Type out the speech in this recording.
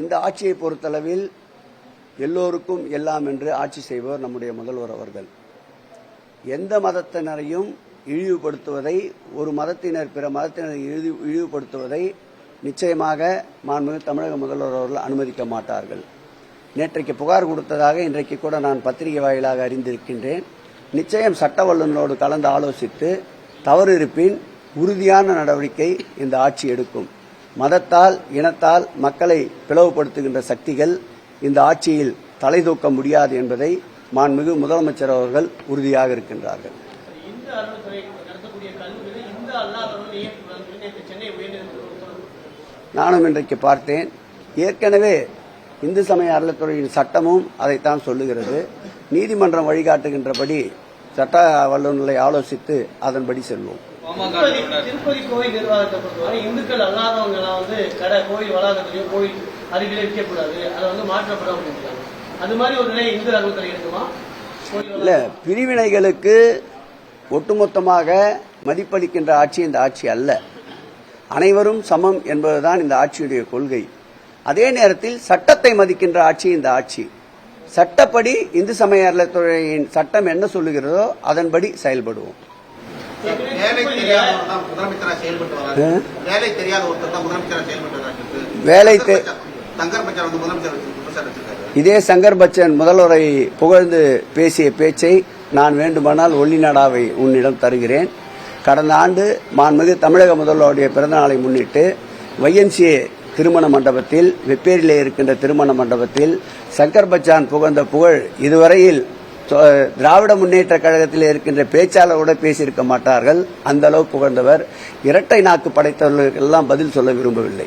இந்த ஆட்சியை பொறுத்தளவில் எல்லோருக்கும் எல்லாம் என்று ஆட்சி செய்பவர் நம்முடைய முதல்வர் அவர்கள். எந்த மதத்தினரையும் இழிவுபடுத்துவதை, ஒரு மதத்தினர் பிற மதத்தினரை இழிவுபடுத்துவதை நிச்சயமாக மாண்புமிகு தமிழக முதல்வர் அவர்கள் அனுமதிக்க மாட்டார்கள். நேற்றைக்கு புகார் கொடுத்ததாக இன்றைக்கு கூட நான் பத்திரிகை வாயிலாக அறிந்திருக்கின்றேன். நிச்சயம் சட்ட வல்லுநரோடு கலந்து ஆலோசித்து தவறு இருப்பின் உறுதியான நடவடிக்கை இந்த ஆட்சி எடுக்கும். மதத்தால் இனத்தால் மக்களை பிளவுபடுத்துகின்ற சக்திகள் இந்த ஆட்சியில் தலை தூக்க முடியாது என்பதை மாண்புமிகு முதலமைச்சர் அவர்கள் உறுதியாக இருக்கின்றார்கள். நானும் இன்றைக்கு பார்த்தேன். ஏற்கனவே இந்து சமய அறநிலையத்துறையின் சட்டமும் அதைத்தான் சொல்லுகிறது. நீதிமன்றம் வழிகாட்டுகின்றபடி சட்ட வல்லுநர்களை ஆலோசித்து அதன்படி செல்வோம். திருப்பதி கோயில் நிர்வாகத்தை பொறுத்தவரை இந்துக்கள் அல்லாதவங்க கோயில் வளாகத்திலேயோ கோயில் அருகிலே இருக்கக்கூடாது, அதை மாற்றப்பட முடியாது. அது மாதிரி ஒரு நிலை இந்து அறநிலையத்துறை இருக்குமா? இல்ல, பிரிவினைகளுக்கு ஒட்டுமொத்தமாக மதிப்பளிக்கின்ற ஆட்சி இந்த ஆட்சி அல்ல. அனைவரும் சமம் என்பதுதான் இந்த ஆட்சியுடைய கொள்கை. அதே நேரத்தில் சட்டத்தை மதிக்கின்ற ஆட்சி இந்த ஆட்சி. சட்டப்படி இந்து சமய அறநிலையத்துறையின் சட்டம் என்ன சொல்லுகிறதோ அதன்படி செயல்படுவோம். இதே சங்கர் பச்சன் முதல்வரை புகழ்ந்து பேசிய பேச்சை நான் வேண்டுமானால் ஒல்லிநாடாவை உன்னிடம் தருகிறேன். கடந்த ஆண்டு மாண்புமிகு தமிழக முதல்வருடைய பிறந்தநாளை முன்னிட்டு YMCA திருமண மண்டபத்தில், வெப்பேரியிலே இருக்கின்ற திருமண மண்டபத்தில் சங்கர் பச்சான் புகழ்ந்த புகழ் இதுவரையில் திராவிட முன்னேற்ற கழகத்தில் இருக்கின்ற பேச்சாளரோட பேசியிருக்க மாட்டார்கள். அந்த அளவு புகழ்ந்தவர். இரட்டை நாக்கு படைத்தவர்களுக்கு எல்லாம் பதில் சொல்ல விரும்பவில்லை.